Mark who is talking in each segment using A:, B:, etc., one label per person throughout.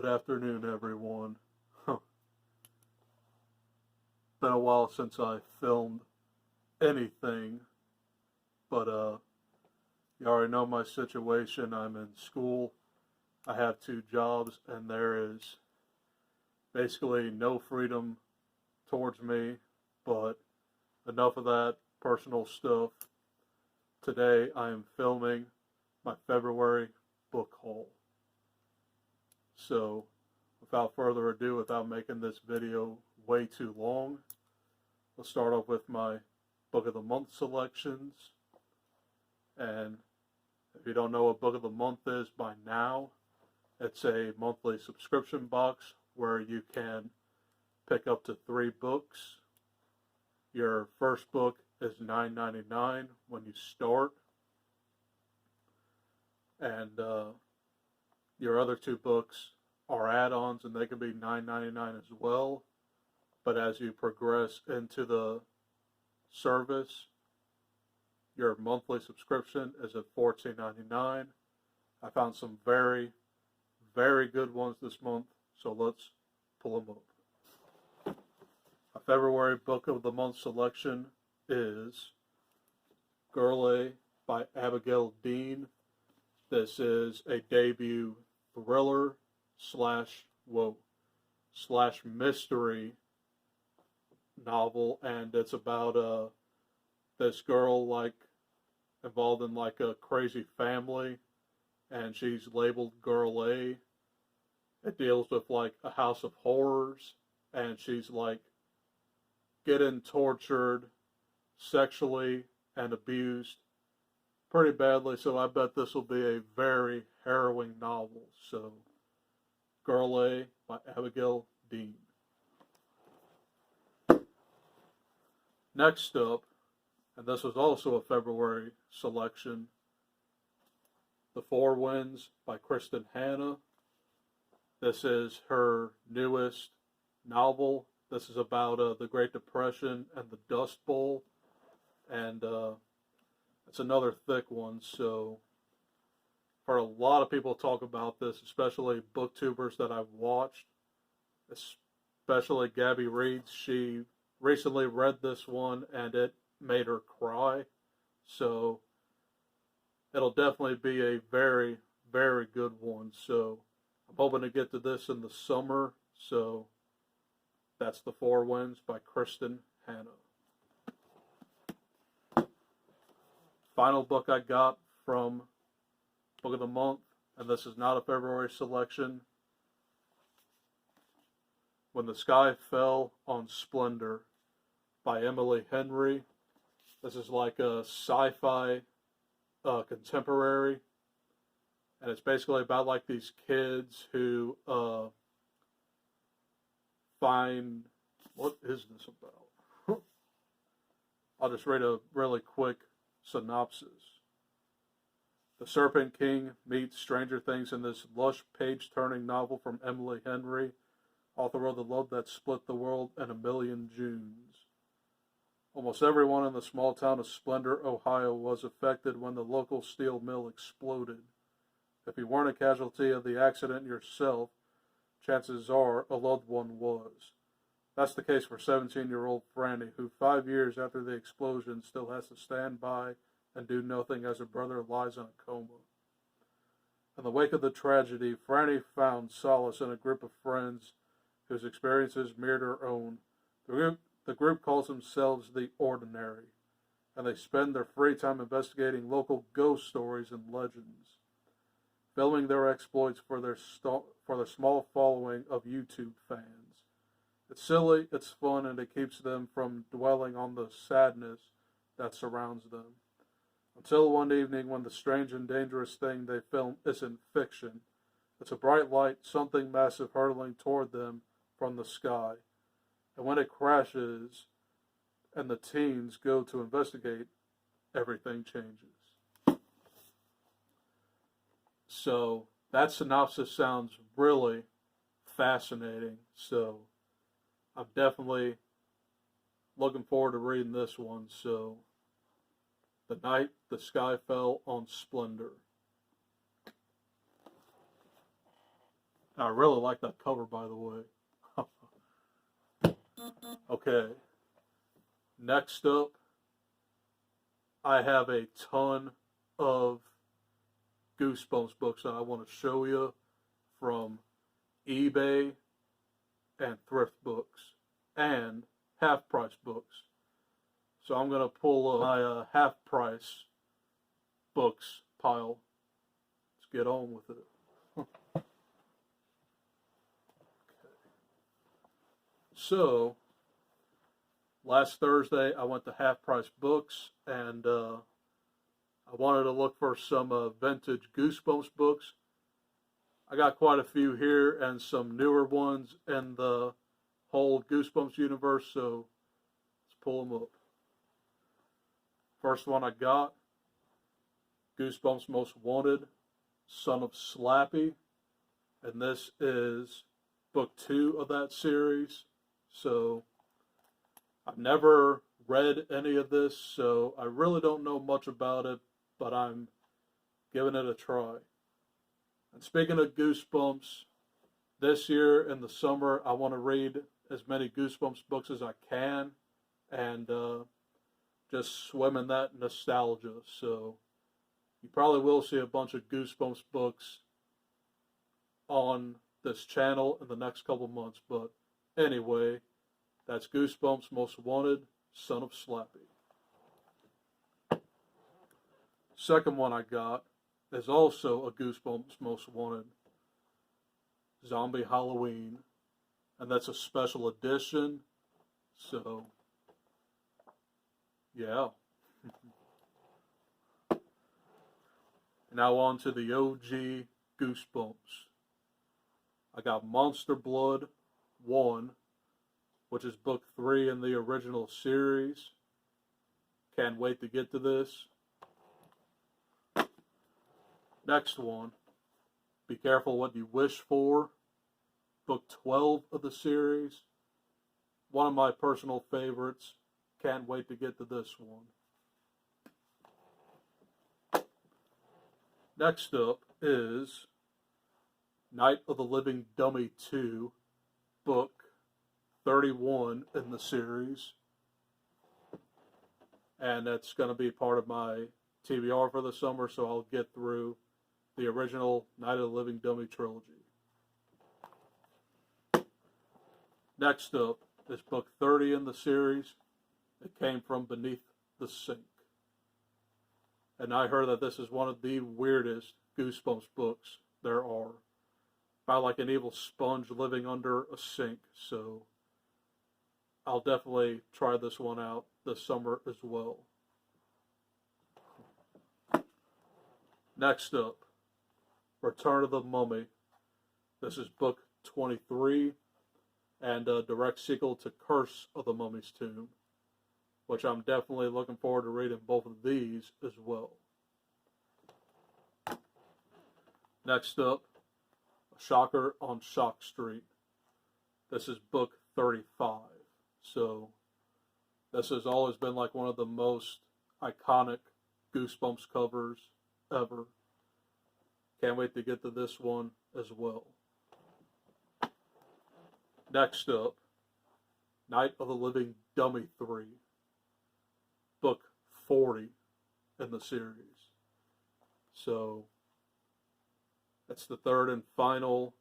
A: Good afternoon, everyone. Been a while since I filmed anything, but you already know my situation. I'm in school. I have two jobs, and there is basically no freedom towards me, but enough of that personal stuff. Today I am filming my February book haul. So, without further ado, without making this video way too long, let's start off with my Book of the Month selections. And if you don't know what Book of the Month is by now, it's a monthly subscription box where you can pick up to 3 books. Your first book is $9.99 when you start, and your other 2 books are add-ons, and they can be $9.99 as well. But as you progress into the service, your monthly subscription is at $14.99. I found some very, very good ones this month, so let's pull them up. A February Book of the Month selection is Girl A by Abigail Dean. This is a debut thriller slash mystery novel, and it's about this girl involved in a crazy family, and she's labeled Girl A. It deals with a house of horrors, and she's getting tortured sexually and abused pretty badly, so I bet this will be a very harrowing novel. So, Girl A by Abigail Dean. Next up, and this was also a February selection, The Four Winds by Kristen Hanna. This is her newest novel. This is about the Great Depression and the Dust Bowl, and it's another thick one, so I've heard a lot of people talk about this, especially booktubers that I've watched, especially Gabby Reeds. She recently read this one, and it made her cry, so it'll definitely be a very, very good one. So I'm hoping to get to this in the summer, so that's The Four Winds by Kristen Hanna. Final book I got from Book of the Month, and this is not a February selection, When the Sky Fell on Splendor by Emily Henry. This is a sci-fi contemporary, and it's basically about these kids who find, what is this about? I'll just read a really quick synopsis. The Serpent King meets stranger things in this lush page-turning novel from Emily Henry, author of The Love That Split the World and A Million Junes. Almost everyone in the small town of Splendor, Ohio was affected when the local steel mill exploded. If you weren't a casualty of the accident yourself, chances are a loved one was. That's the case for 17-year-old Franny, who 5 years after the explosion still has to stand by and do nothing as her brother lies in a coma. In the wake of the tragedy, Franny found solace in a group of friends whose experiences mirrored her own. The group calls themselves The Ordinary, and they spend their free time investigating local ghost stories and legends, filming their exploits for their small following of YouTube fans. It's silly, it's fun, and it keeps them from dwelling on the sadness that surrounds them. Until one evening when the strange and dangerous thing they film isn't fiction. It's a bright light, something massive hurtling toward them from the sky. And when it crashes and the teens go to investigate, everything changes. So that synopsis sounds really fascinating. So I'm definitely looking forward to reading this one. So The Night the Sky Fell on Splendor. I really like that cover, by the way. Okay. Next up, I have a ton of Goosebumps books that I want to show you from eBay and thrift books and half price books. So I'm going to pull up my half price books pile. Let's get on with it. So, last Thursday I went to Half Price Books and I wanted to look for some vintage Goosebumps books. I got quite a few here and some newer ones in the whole Goosebumps universe, so let's pull them up. First one I got, Goosebumps Most Wanted, Son of Slappy, and this is book 2 of that series. So I've never read any of this, so I really don't know much about it, but I'm giving it a try. And speaking of Goosebumps, this year in the summer, I want to read as many Goosebumps books as I can and just swim in that nostalgia. So you probably will see a bunch of Goosebumps books on this channel in the next couple months, but anyway, that's Goosebumps Most Wanted, Son of Slappy. Second one I got is also a Goosebumps Most Wanted, Zombie Halloween, and that's a special edition, so yeah. Now on to the OG Goosebumps. I got Monster Blood 1, which is book 3 in the original series. Can't wait to get to this. Next one, Be Careful What You Wish For, book 12 of the series. One of my personal favorites. Can't wait to get to this one. Next up is Night of the Living Dummy 2, book 31 in the series. And that's going to be part of my TBR for the summer, so I'll get through the original Night of the Living Dummy trilogy. Next up is book 30 in the series. It came from Beneath the Sink. And I heard that this is one of the weirdest Goosebumps books there are. About like an evil sponge living under a sink, so I'll definitely try this one out this summer as well. Next up, Return of the Mummy. This is book 23 and a direct sequel to Curse of the Mummy's Tomb, which I'm definitely looking forward to reading both of these as well. Next up, A Shocker on Shock Street. This is book 35. So this has always been like one of the most iconic Goosebumps covers ever. Can't wait to get to this one as well. Next up, Night of the Living Dummy 3, book 40 in the series. So that's the third and final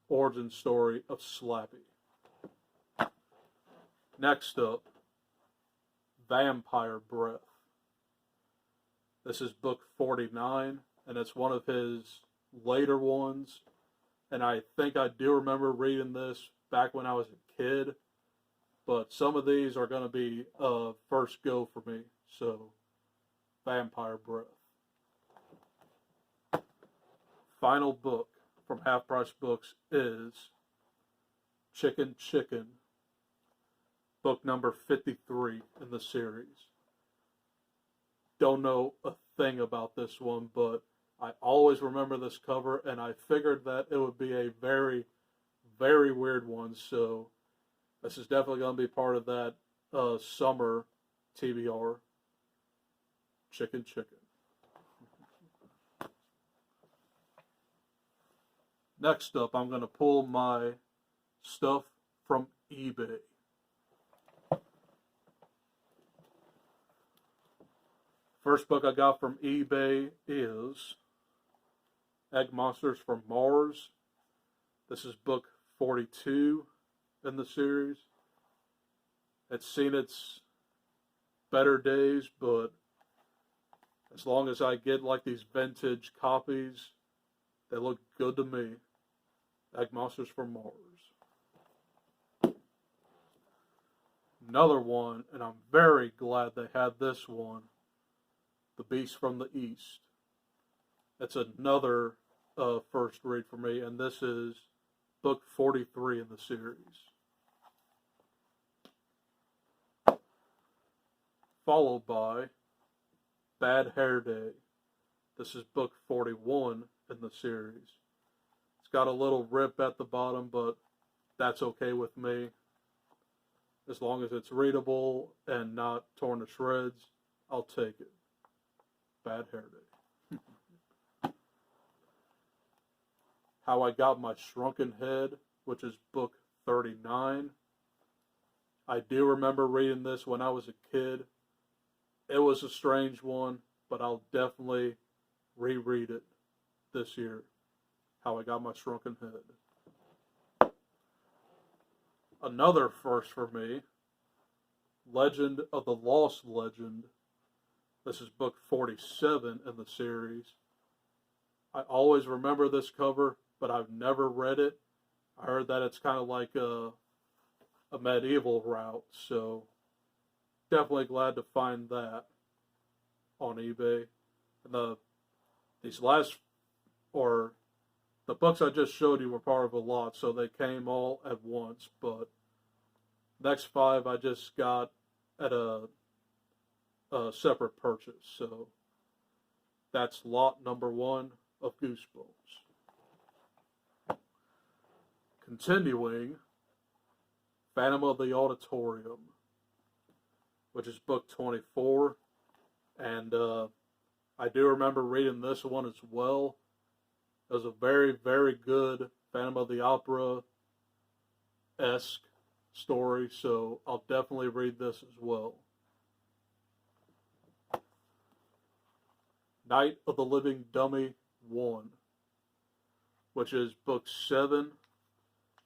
A: origin story of Slappy. Next up, Vampire Breath. This is book 49, and it's one of his later ones. And I think I do remember reading this back when I was a kid. But some of these are going to be first go for me. So, Vampire Breath. Final book from Half Price Books is Chicken Chicken, book number 53 in the series. Don't know a thing about this one, but I always remember this cover, and I figured that it would be a very, very weird one, so this is definitely going to be part of that summer TBR. Chicken Chicken. Next up, I'm going to pull my stuff from eBay. First book I got from eBay is Egg Monsters from Mars. This is book 42 in the series. It's seen its better days, but as long as I get like these vintage copies, they look good to me. Egg Monsters from Mars. Another one, and I'm very glad they had this one, The Beast from the East. It's another first read for me, and this is book 43 in the series. Followed by Bad Hair Day. This is book 41 in the series. It's got a little rip at the bottom, but that's okay with me. As long as it's readable and not torn to shreds, I'll take it. Bad Hair Day. How I Got My Shrunken Head, which is book 39. I do remember reading this when I was a kid. It was a strange one, but I'll definitely reread it this year. How I Got My Shrunken Head. Another first for me, Legend of the Lost Legend. This is book 47 in the series. I always remember this cover, but I've never read it. I heard that it's kind of like a medieval route, so definitely glad to find that on eBay. And these last, or the books I just showed you were part of a lot, so they came all at once, but next 5 I just got at a separate purchase, so that's lot number 1 of Goosebumps. Continuing, Phantom of the Auditorium, which is book 24, and I do remember reading this one as well. It was a very, very good Phantom of the Opera-esque story, so I'll definitely read this as well. Night of the Living Dummy 1, which is book 7,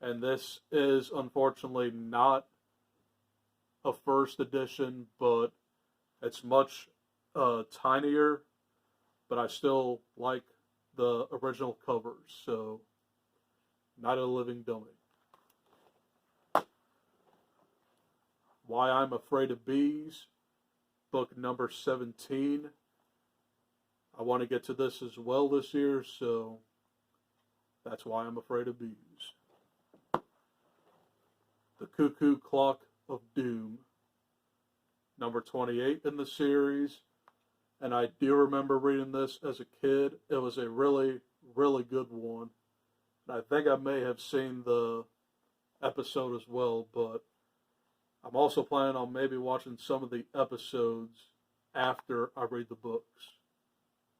A: and this is unfortunately not a first edition, but it's much tinier, but I still like the original covers, so Night of the Living Dummy. Why I'm Afraid of Bees, book number 17. I want to get to this as well this year, so that's Why I'm Afraid of Bees. The Cuckoo Clock of Doom, number 28 in the series, and I do remember reading this as a kid. It was a really, really good one, and I think I may have seen the episode as well, but I'm also planning on maybe watching some of the episodes after I read the books.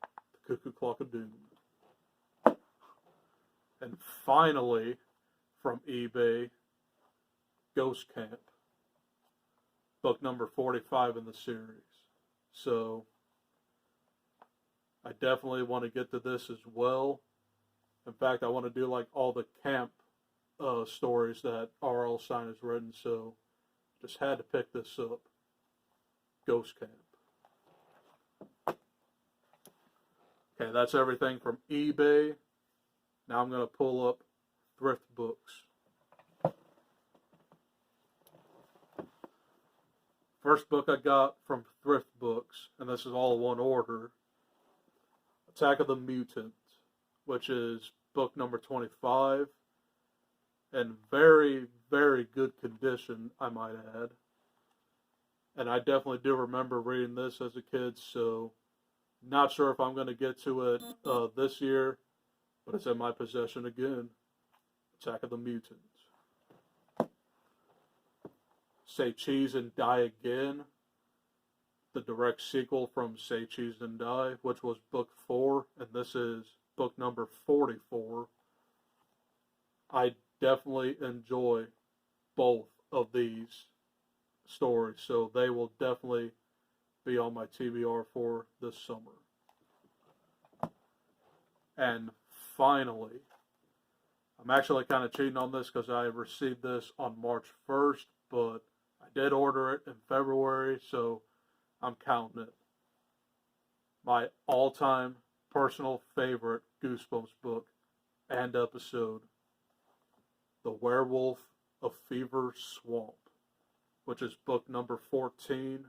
A: The Cuckoo Clock of Doom. And finally, from eBay, Ghost Camp, book number 45 in the series. So I definitely want to get to this as well. In fact, I want to do like all the camp stories that R.L. Stine has written, so just had to pick this up. Ghost Camp. Okay, that's everything from eBay. Now I'm going to pull up Thrift Books. First book I got from Thrift Books, and this is all one order, Attack of the Mutants, which is book number 25, in very, very good condition, I might add. And I definitely do remember reading this as a kid, so not sure if I'm going to get to it this year, but it's in my possession again. Attack of the Mutants. Say Cheese and Die Again, the direct sequel from Say Cheese and Die, which was book 4, and this is book number 44 I definitely enjoy both of these stories, so they will definitely be on my TBR for this summer. And finally, I'm actually kind of cheating on this because I received this on March 1st, but I did order it in February, so I'm counting it. My all-time personal favorite Goosebumps book and episode, The Werewolf of Fever Swamp, which is book number 14.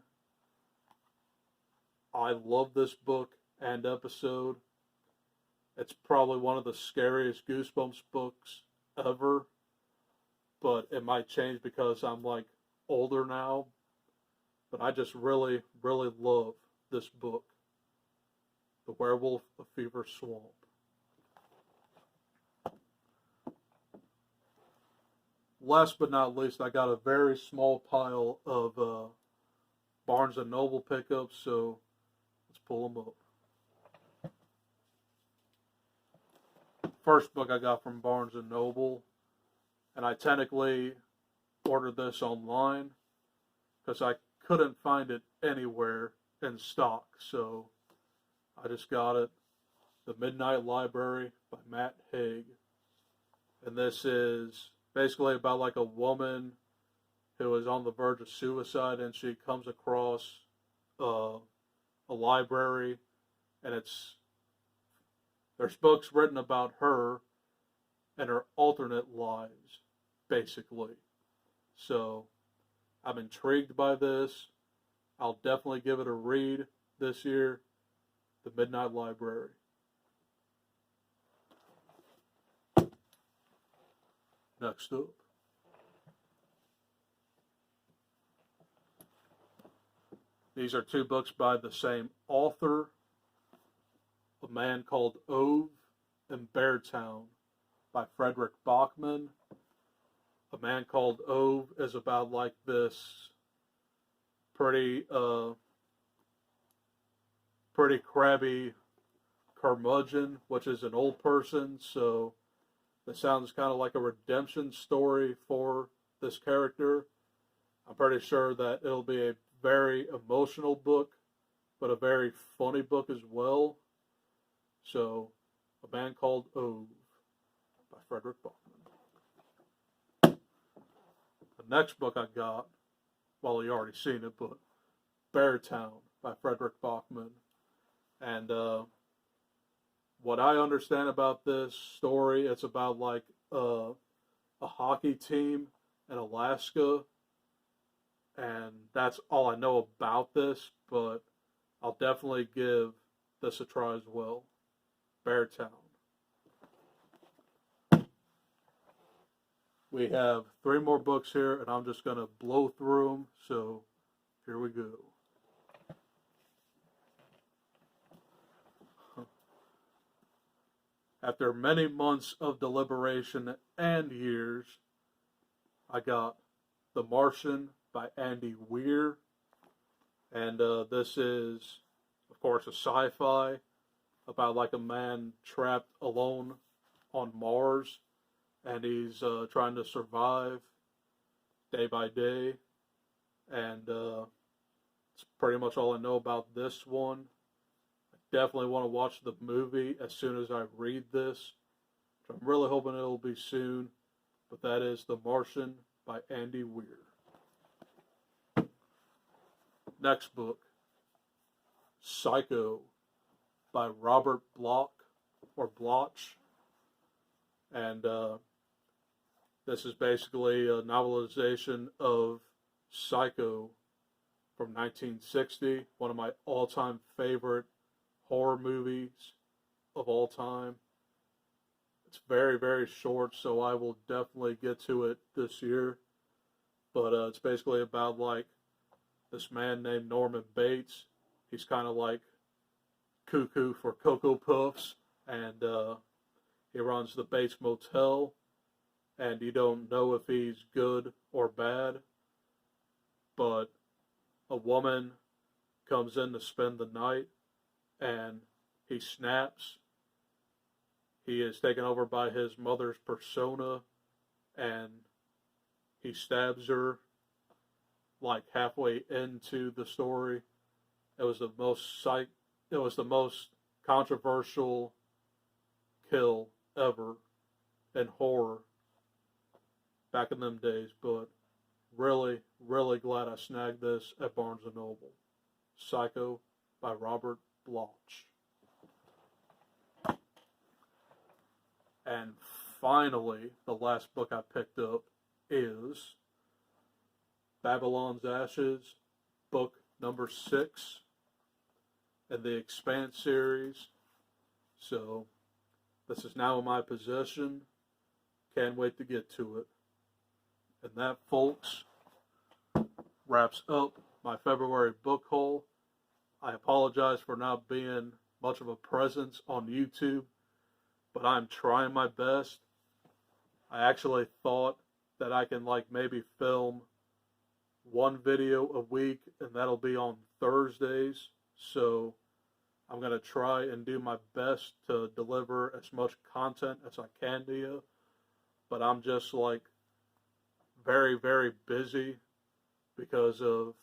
A: I love this book and episode. It's probably one of the scariest Goosebumps books ever, but it might change because I'm like older now. But I just really, really love this book, The Werewolf of Fever Swamp. Last but not least, I got a very small pile of Barnes & Noble pickups, so let's pull them up. First book I got from Barnes & Noble, and I technically ordered this online because I couldn't find it anywhere in stock, so I just got it. The Midnight Library by Matt Haig. And this is basically about like a woman who is on the verge of suicide, and she comes across a library, and there's books written about her and her alternate lives, basically. So I'm intrigued by this. I'll definitely give it a read this year. The Midnight Library. Next up, these are two books by the same author, A Man Called Ove and Beartown by Frederick Bachman. A Man Called Ove is about like this pretty crabby curmudgeon, which is an old person, so this sounds kind of like a redemption story for this character. I'm pretty sure that it'll be a very emotional book, but a very funny book as well. So, A Man Called Ove by Frederick Bachman. The next book I got, well, you already seen it, but Beartown by Frederick Bachman. And what I understand about this story, it's about like a hockey team in Alaska, and that's all I know about this, but I'll definitely give this a try as well. Beartown. We have 3 more books here, and I'm just going to blow through them, so here we go. After many months of deliberation and years, I got The Martian by Andy Weir. And this is, of course, a sci-fi about like a man trapped alone on Mars. And he's trying to survive day by day. And it's pretty much all I know about this one. Definitely want to watch the movie as soon as I read this. I'm really hoping it'll be soon. But that is The Martian by Andy Weir. Next book, Psycho by Robert Bloch. And this is basically a novelization of Psycho from 1960, one of my all-time favorite horror movies of all time. It's very, very short, so I will definitely get to it this year. But it's basically about like this man named Norman Bates. He's kind of like cuckoo for Cocoa Puffs, and he runs the Bates Motel, and you don't know if he's good or bad, but a woman comes in to spend the night, and he snaps. He is taken over by his mother's persona, and he stabs her like halfway into the story. It was the most controversial kill ever in horror back in them days, but really, really glad I snagged this at Barnes & Noble. Psycho by Robert Bloch. And finally, the last book I picked up is Babylon's Ashes, book number 6 in the Expanse series. So, this is now in my possession. Can't wait to get to it. And that, folks, wraps up my February book haul. I apologize for not being much of a presence on YouTube, but I'm trying my best. I actually thought that I can maybe film one video a week, and that'll be on Thursdays. So I'm going to try and do my best to deliver as much content as I can to you. But I'm just very, very busy because of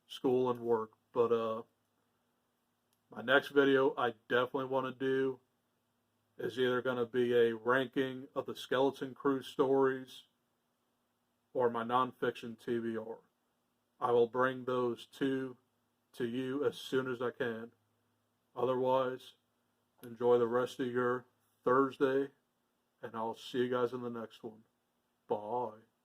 A: school and work. But my next video I definitely want to do is either going to be a ranking of the Skeleton Crew stories or my nonfiction TBR. I will bring those two to you as soon as I can. Otherwise, enjoy the rest of your Thursday, and I'll see you guys in the next one. Bye.